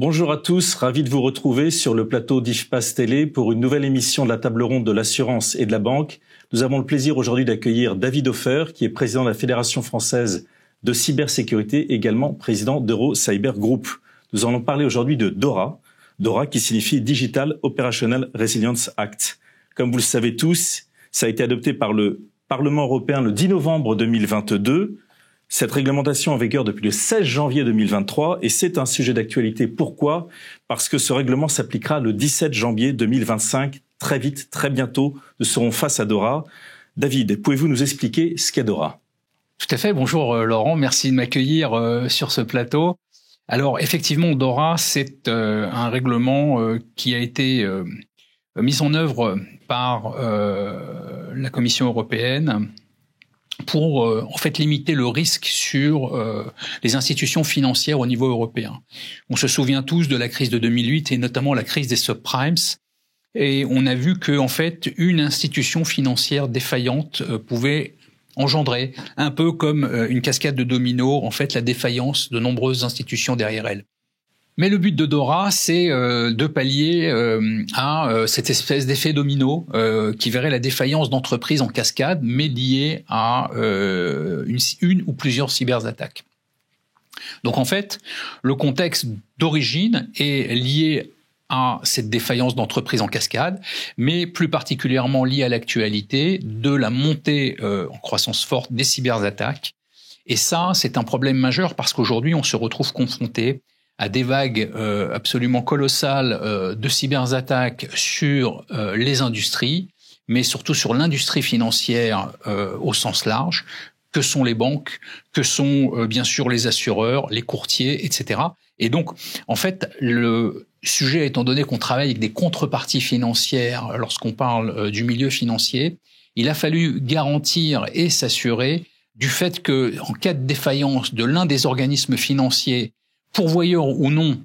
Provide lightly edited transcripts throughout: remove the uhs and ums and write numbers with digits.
Bonjour à tous, ravi de vous retrouver sur le plateau d'IFPAS Télé pour une nouvelle émission de la table ronde de l'assurance et de la banque. Nous avons le plaisir aujourd'hui d'accueillir David Hofer, qui est président de la Fédération française de cybersécurité, également président d'Euro Cyber Group. Nous allons parler aujourd'hui de DORA, DORA qui signifie Digital Operational Resilience Act. Comme vous le savez tous, ça a été adopté par le Parlement européen le 10 novembre 2022. Cette réglementation en vigueur depuis le 16 janvier 2023 et c'est un sujet d'actualité. Pourquoi ? Parce que ce règlement s'appliquera le 17 janvier 2025. Très vite, très bientôt, nous serons face à DORA. David, pouvez-vous nous expliquer ce qu'est DORA ? Tout à fait. Bonjour Laurent, merci de m'accueillir sur ce plateau. Alors effectivement, DORA, c'est un règlement qui a été mis en œuvre par la Commission européenne pour en fait limiter le risque sur les institutions financières au niveau européen. On se souvient tous de la crise de 2008 et notamment la crise des subprimes. Et on a vu que en fait une institution financière défaillante pouvait engendrer, un peu comme une cascade de dominos, en fait la défaillance de nombreuses institutions derrière elle. Mais le but de DORA, c'est de pallier à cette espèce d'effet domino qui verrait la défaillance d'entreprises en cascade, mais liée à une ou plusieurs cyberattaques. Donc en fait, le contexte d'origine est lié à cette défaillance d'entreprises en cascade, mais plus particulièrement lié à l'actualité de la montée en croissance forte des cyberattaques. Et ça, c'est un problème majeur parce qu'aujourd'hui, on se retrouve confronté à des vagues absolument colossales de cyberattaques sur les industries, mais surtout sur l'industrie financière au sens large, que sont les banques, que sont bien sûr les assureurs, les courtiers, etc. Et donc, en fait, le sujet, étant donné qu'on travaille avec des contreparties financières lorsqu'on parle du milieu financier, il a fallu garantir et s'assurer du fait que, en cas de défaillance de l'un des organismes financiers, pourvoyeur ou non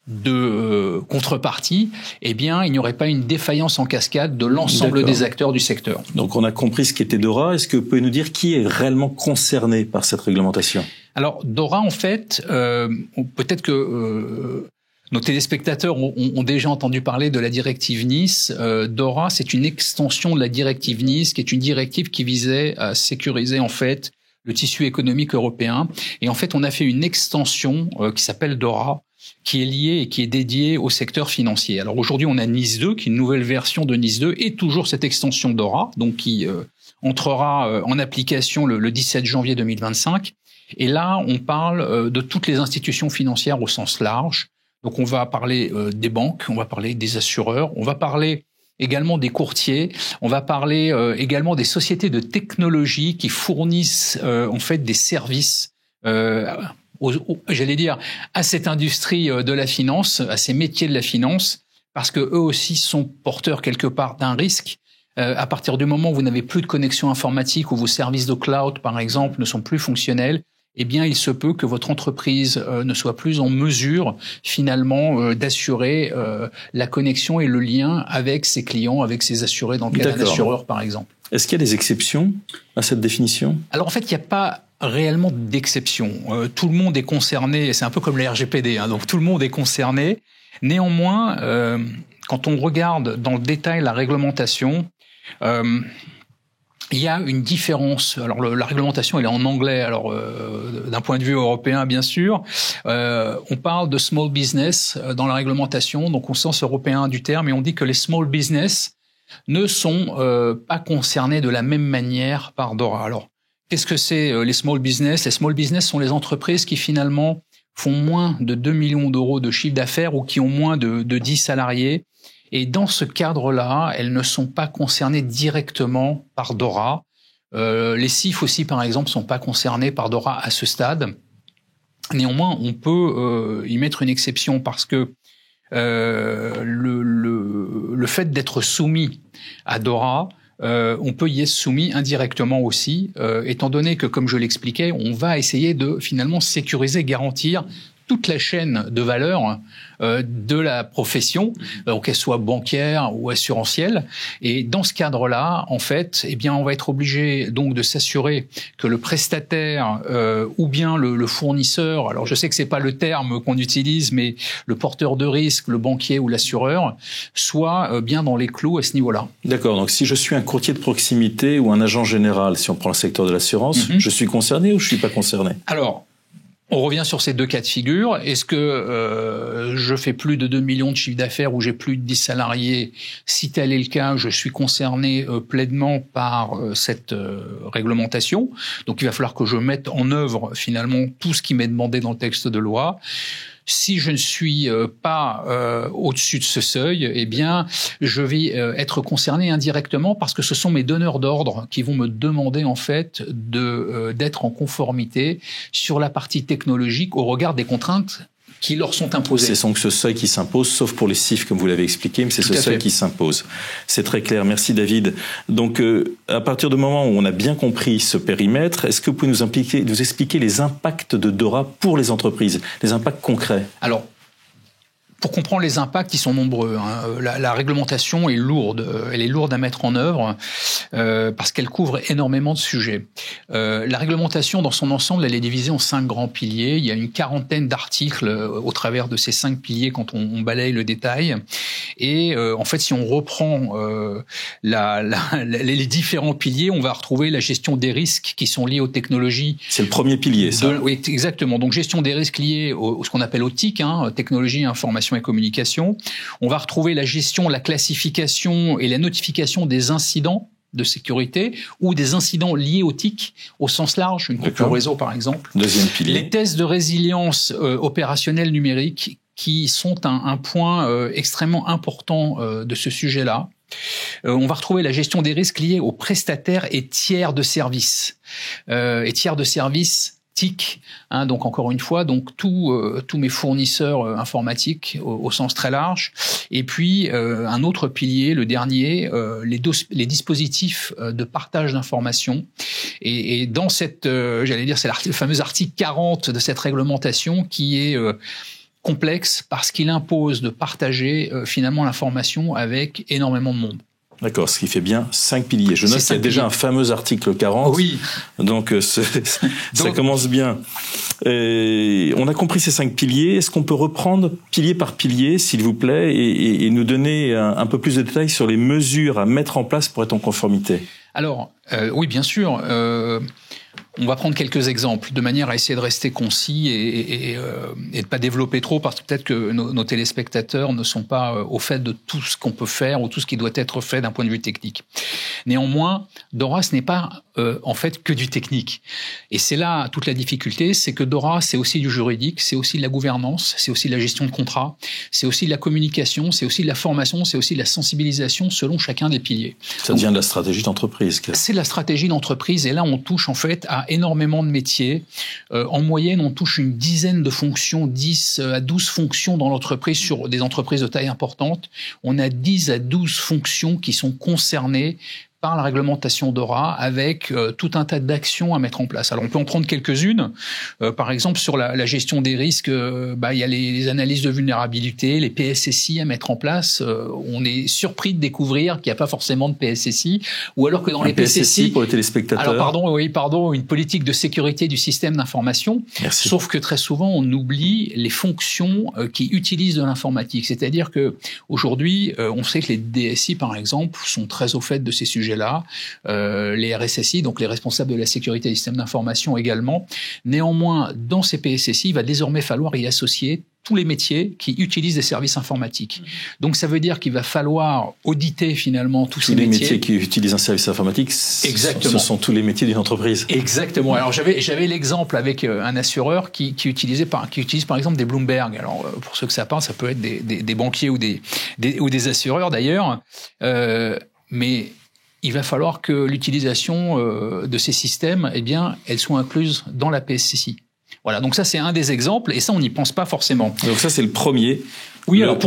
de contrepartie, eh bien, il n'y aurait pas une défaillance en cascade de l'ensemble des acteurs du secteur. Donc, on a compris ce qu'était DORA. Est-ce que vous pouvez nous dire qui est réellement concerné par cette réglementation ? Alors, DORA, en fait, peut-être que nos téléspectateurs ont déjà entendu parler de la directive Nice. DORA, c'est une extension de la directive Nice, qui est une directive qui visait à sécuriser, en fait, le tissu économique européen. Et en fait, on a fait une extension qui s'appelle DORA, qui est liée et qui est dédiée au secteur financier. Alors aujourd'hui, on a Nice 2, qui est une nouvelle version de Nice 2, et toujours cette extension DORA, donc qui entrera en application le 17 janvier 2025. Et là, on parle de toutes les institutions financières au sens large. Donc on va parler des banques, on va parler des assureurs, on va parler également des courtiers, on va parler également des sociétés de technologie qui fournissent en fait des services j'allais dire à cette industrie de la finance, à ces métiers de la finance, parce que eux aussi sont porteurs quelque part d'un risque. À partir du moment où vous n'avez plus de connexion informatique ou vos services de cloud, par exemple, ne sont plus fonctionnels, eh bien, il se peut que votre entreprise ne soit plus en mesure, finalement, d'assurer la connexion et le lien avec ses clients, avec ses assurés, dans le cas d'un assureur, par exemple. Est-ce qu'il y a des exceptions à cette définition ? Alors, en fait, il n'y a pas réellement d'exception. Tout le monde est concerné, c'est un peu comme la RGPD, hein, donc tout le monde est concerné. Néanmoins, quand on regarde dans le détail la réglementation, il y a une différence. Alors la réglementation, elle est en anglais. Alors d'un point de vue européen, bien sûr, on parle de small business dans la réglementation, donc au sens européen du terme, et on dit que les small business ne sont pas concernés de la même manière par DORA. Alors qu'est-ce que c'est les small business ? Les small business sont les entreprises qui finalement font moins de 2 millions d'euros de chiffre d'affaires ou qui ont moins de 10 salariés. Et dans ce cadre-là, elles ne sont pas concernées directement par DORA. Les CIF aussi, par exemple, ne sont pas concernés par DORA à ce stade. Néanmoins, on peut y mettre une exception parce que le fait d'être soumis à DORA, on peut y être soumis indirectement aussi, étant donné que, comme je l'expliquais, on va essayer de finalement sécuriser, garantir toute la chaîne de valeur de la profession, qu'elle soit bancaire ou assurantielle. Et dans ce cadre-là, en fait, eh bien, on va être obligé donc de s'assurer que le prestataire ou bien le fournisseur, alors je sais que c'est pas le terme qu'on utilise, mais le porteur de risque, le banquier ou l'assureur, soit bien dans les clous à ce niveau-là. D'accord. Donc, si je suis un courtier de proximité ou un agent général, si on prend le secteur de l'assurance, je suis concerné ou je suis pas concerné? Alors, on revient sur ces deux cas de figure. Est-ce que je fais plus de 2 millions de chiffre d'affaires ou j'ai plus de 10 salariés? Si tel est le cas, je suis concerné pleinement par cette réglementation. Donc, il va falloir que je mette en œuvre finalement tout ce qui m'est demandé dans le texte de loi. Si je ne suis pas au-dessus de ce seuil, eh bien, je vais être concerné indirectement parce que ce sont mes donneurs d'ordre qui vont me demander en fait d'être en conformité sur la partie technologique au regard des contraintes qui leur sont imposées. C'est donc ce seuil qui s'impose, sauf pour les CIF, comme vous l'avez expliqué, mais c'est ce seuil qui s'impose. C'est très clair. Merci David. Donc, à partir du moment où on a bien compris ce périmètre, est-ce que vous pouvez nous expliquer les impacts de DORA pour les entreprises, les impacts concrets? Alors, pour comprendre les impacts, ils sont nombreux. La réglementation est lourde. Elle est lourde à mettre en œuvre parce qu'elle couvre énormément de sujets. La réglementation, dans son ensemble, elle est divisée en 5 grands piliers. Il y a une quarantaine d'articles au travers de ces 5 piliers quand on balaye le détail. Et en fait, si on reprend les différents piliers, on va retrouver la gestion des risques qui sont liés aux technologies. C'est le premier pilier, ça. Oui, exactement. Donc, gestion des risques liés au ce qu'on appelle aux TIC, technologie, information et communication. On va retrouver la gestion, la classification et la notification des incidents de sécurité ou des incidents liés aux TIC au sens large, une coupure réseau par exemple. Deuxième pilier. Les tests de résilience opérationnelle numérique qui sont un point extrêmement important de ce sujet-là. On va retrouver la gestion des risques liés aux prestataires et tiers de services. Et tiers de services TIC, donc encore une fois, donc tous mes fournisseurs informatiques au sens très large. Et puis un autre pilier, le dernier, les dispositifs de partage d'informations. Et dans cette, j'allais dire, c'est le fameux article 40 de cette réglementation qui est complexe parce qu'il impose de partager finalement l'information avec énormément de monde. D'accord, ce qui fait bien 5 piliers. Je note qu'il y a déjà un fameux article 40. Oui. Donc, ça commence bien. Et on a compris ces 5 piliers. Est-ce qu'on peut reprendre pilier par pilier, s'il vous plaît, et nous donner un peu plus de détails sur les mesures à mettre en place pour être en conformité? Alors, oui, bien sûr. On va prendre quelques exemples de manière à essayer de rester concis et de pas développer trop parce que peut-être que nos téléspectateurs ne sont pas au fait de tout ce qu'on peut faire ou tout ce qui doit être fait d'un point de vue technique. Néanmoins, DORA, ce n'est pas en fait que du technique. Et c'est là toute la difficulté, c'est que DORA, c'est aussi du juridique, c'est aussi de la gouvernance, c'est aussi de la gestion de contrat, c'est aussi de la communication, c'est aussi de la formation, c'est aussi de la sensibilisation selon chacun des piliers. Ça devient de la stratégie d'entreprise. C'est de la stratégie d'entreprise et là, on touche en fait à énormément de métiers. En moyenne, on touche une dizaine de fonctions, 10 à 12 fonctions dans l'entreprise sur des entreprises de taille importante. On a 10 à 12 fonctions qui sont concernées par la réglementation DORA avec tout un tas d'actions à mettre en place. Alors on peut en prendre quelques-unes. Par exemple, sur la gestion des risques, il y a les analyses de vulnérabilité, les PSSI à mettre en place. On est surpris de découvrir qu'il n'y a pas forcément de PSSI, ou alors que dans les PSSI pour les téléspectateurs. Alors une politique de sécurité du système d'information. Merci. Sauf que très souvent on oublie les fonctions qui utilisent de l'informatique. C'est-à-dire que aujourd'hui, on sait que les DSI par exemple sont très au fait de ces sujets. Les RSSI, donc les responsables de la sécurité des systèmes d'information également. Néanmoins, dans ces PSSI, il va désormais falloir y associer tous les métiers qui utilisent des services informatiques. Donc ça veut dire qu'il va falloir auditer finalement tous ces métiers. Tous les métiers qui utilisent un service informatique, ce sont tous les métiers d'une entreprise. Exactement. Alors j'avais l'exemple avec un assureur qui utilise par exemple des Bloomberg. Alors pour ceux que ça parle, ça peut être des banquiers ou des assureurs d'ailleurs. Mais il va falloir que l'utilisation de ces systèmes, elle soit incluse dans la PSSI. Voilà, donc ça c'est un des exemples, et ça on n'y pense pas forcément. Donc ça c'est le premier. Oui, alors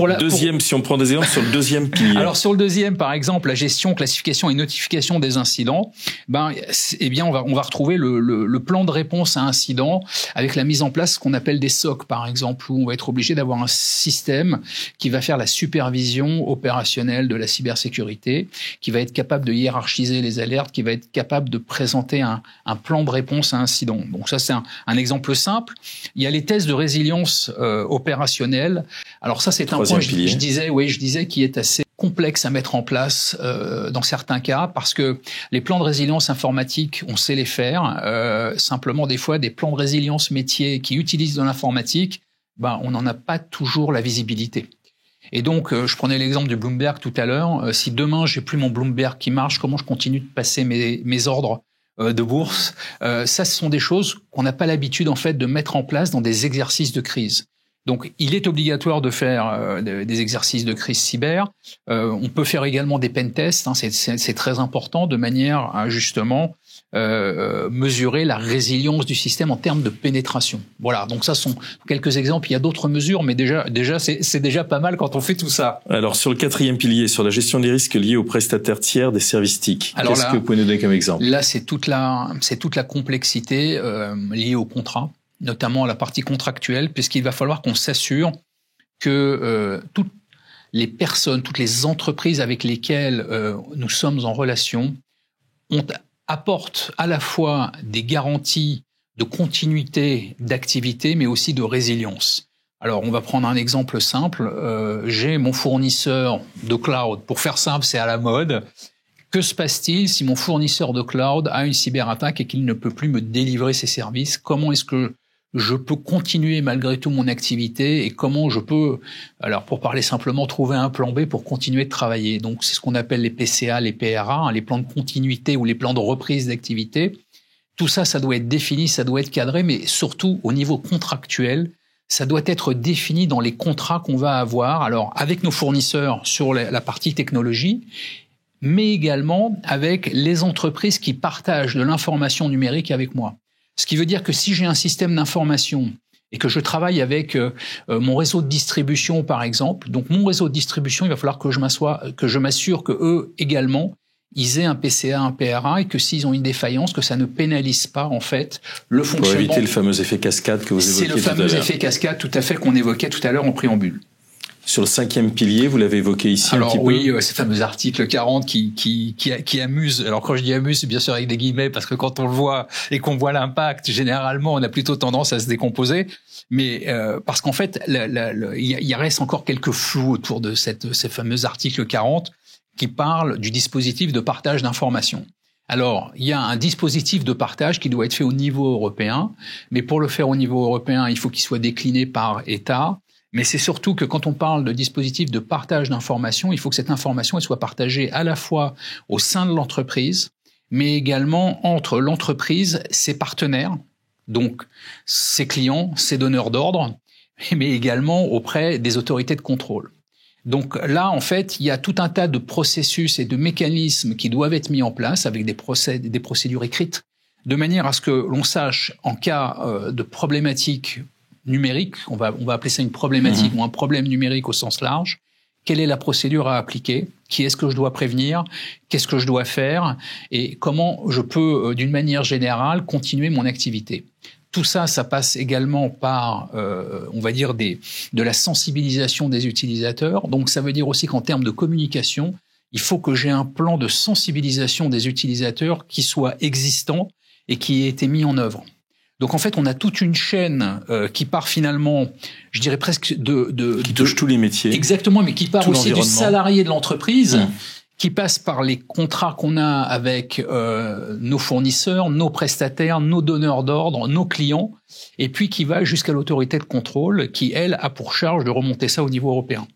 si on prend des exemples sur le deuxième pilier. Alors sur le deuxième, par exemple, la gestion, classification et notification des incidents, on va retrouver le plan de réponse à incidents avec la mise en place ce qu'on appelle des SOC, par exemple, où on va être obligé d'avoir un système qui va faire la supervision opérationnelle de la cybersécurité, qui va être capable de hiérarchiser les alertes, qui va être capable de présenter un plan de réponse à incident. Donc ça, c'est un exemple simple. Il y a les tests de résilience opérationnelle. Alors ça, c'est un point, je disais, qui est assez complexe à mettre en place dans certains cas, parce que les plans de résilience informatique, on sait les faire. Simplement, des fois, des plans de résilience métier qui utilisent de l'informatique, on n'en a pas toujours la visibilité. Et donc, je prenais l'exemple du Bloomberg tout à l'heure. Si demain, j'ai plus mon Bloomberg qui marche, comment je continue de passer mes ordres de bourse? Ça, ce sont des choses qu'on n'a pas l'habitude, en fait, de mettre en place dans des exercices de crise. Donc, il est obligatoire de faire des exercices de crise cyber. On peut faire également des pen tests. C'est très important de manière à justement mesurer la résilience du système en termes de pénétration. Voilà. Donc, ça sont quelques exemples. Il y a d'autres mesures, mais déjà, c'est déjà pas mal quand on fait tout ça. Alors, sur le quatrième pilier, sur la gestion des risques liés aux prestataires tiers des services TIC, qu'est-ce que vous pouvez nous donner comme exemple? Là, c'est toute la complexité liée au contrat, notamment à la partie contractuelle, puisqu'il va falloir qu'on s'assure que toutes les personnes, toutes les entreprises avec lesquelles nous sommes en relation apportent à la fois des garanties de continuité d'activité, mais aussi de résilience. Alors, on va prendre un exemple simple. J'ai mon fournisseur de cloud. Pour faire simple, c'est à la mode. Que se passe-t-il si mon fournisseur de cloud a une cyberattaque et qu'il ne peut plus me délivrer ses services? Comment est-ce que je peux continuer malgré tout mon activité et comment je peux, alors pour parler simplement, trouver un plan B pour continuer de travailler. Donc c'est ce qu'on appelle les PCA, les PRA, les plans de continuité ou les plans de reprise d'activité. Tout ça, ça doit être défini, ça doit être cadré, mais surtout au niveau contractuel, ça doit être défini dans les contrats qu'on va avoir, alors avec nos fournisseurs sur la partie technologie, mais également avec les entreprises qui partagent de l'information numérique avec moi. Ce qui veut dire que si j'ai un système d'information et que je travaille avec mon réseau de distribution, par exemple, donc mon réseau de distribution, il va falloir que je m'assure que eux également, ils aient un PCA, un PRA, et que s'ils ont une défaillance, que ça ne pénalise pas en fait le fonctionnement. Pour éviter le fameux effet cascade que vous évoquiez tout à l'heure. C'est le fameux effet cascade, tout à fait, qu'on évoquait tout à l'heure en préambule. Sur le cinquième pilier, vous l'avez évoqué ici un petit peu. Oui, ce fameux article 40 qui amuse. Alors quand je dis amuse, c'est bien sûr avec des guillemets, parce que quand on le voit et qu'on voit l'impact, généralement, on a plutôt tendance à se décomposer. Mais parce qu'en fait, il reste encore quelques flous autour de ces fameux articles 40 qui parlent du dispositif de partage d'informations. Alors, il y a un dispositif de partage qui doit être fait au niveau européen, mais pour le faire au niveau européen, il faut qu'il soit décliné par État. Mais c'est surtout que quand on parle de dispositif de partage d'informations, il faut que cette information elle soit partagée à la fois au sein de l'entreprise, mais également entre l'entreprise, ses partenaires, donc ses clients, ses donneurs d'ordre, mais également auprès des autorités de contrôle. Donc là, en fait, il y a tout un tas de processus et de mécanismes qui doivent être mis en place avec des procédures écrites, de manière à ce que l'on sache, en cas de problématique numérique, on va appeler ça une problématique ou un problème numérique au sens large, quelle est la procédure à appliquer, qui est-ce que je dois prévenir, qu'est-ce que je dois faire et comment je peux, d'une manière générale, continuer mon activité. Tout ça, ça passe également par, on va dire, de la sensibilisation des utilisateurs. Donc, ça veut dire aussi qu'en termes de communication, il faut que j'ai un plan de sensibilisation des utilisateurs qui soit existant et qui ait été mis en œuvre. Donc en fait, on a toute une chaîne qui part finalement, je dirais presque qui touche tous les métiers. Exactement, mais qui part aussi du salarié de l'entreprise, qui passe par les contrats qu'on a avec nos fournisseurs, nos prestataires, nos donneurs d'ordre, nos clients, et puis qui va jusqu'à l'autorité de contrôle, qui elle a pour charge de remonter ça au niveau européen.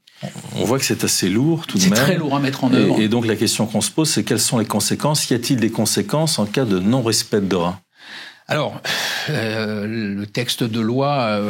On voit que c'est assez lourd tout de même. C'est très lourd à mettre en œuvre. Et donc la question qu'on se pose, c'est quelles sont les conséquences? Y a-t-il des conséquences en cas de non-respect de DORA? Alors, le texte de loi,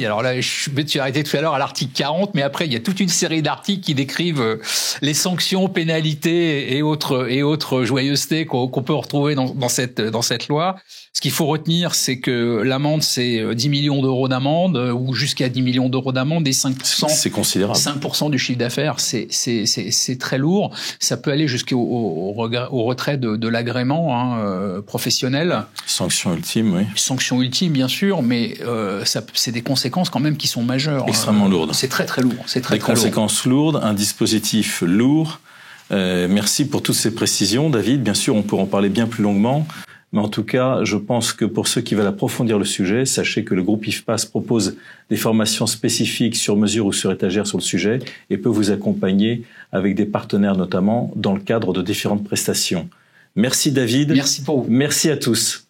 alors là, je me suis arrêté tout à l'heure à l'article 40, mais après, il y a toute une série d'articles qui décrivent les sanctions, pénalités et autres joyeusetés qu'on peut retrouver dans cette loi. Ce qu'il faut retenir, c'est que l'amende, c'est 10 millions d'euros d'amende ou jusqu'à 10 millions d'euros d'amende et 5%. C'est considérable. 5% du chiffre d'affaires, c'est très lourd. Ça peut aller jusqu'au retrait de l'agrément professionnel. Sanction ultime, oui. Sanction ultime, bien sûr, mais c'est des conséquences quand même qui sont majeures. Extrêmement lourdes. C'est très très lourd. Des conséquences lourdes, un dispositif lourd. Merci pour toutes ces précisions, David. Bien sûr, on pourra en parler bien plus longuement. Mais en tout cas, je pense que pour ceux qui veulent approfondir le sujet, sachez que le groupe IFPAS propose des formations spécifiques sur mesure ou sur étagère sur le sujet et peut vous accompagner avec des partenaires notamment dans le cadre de différentes prestations. Merci David. Merci pour vous. Merci à tous.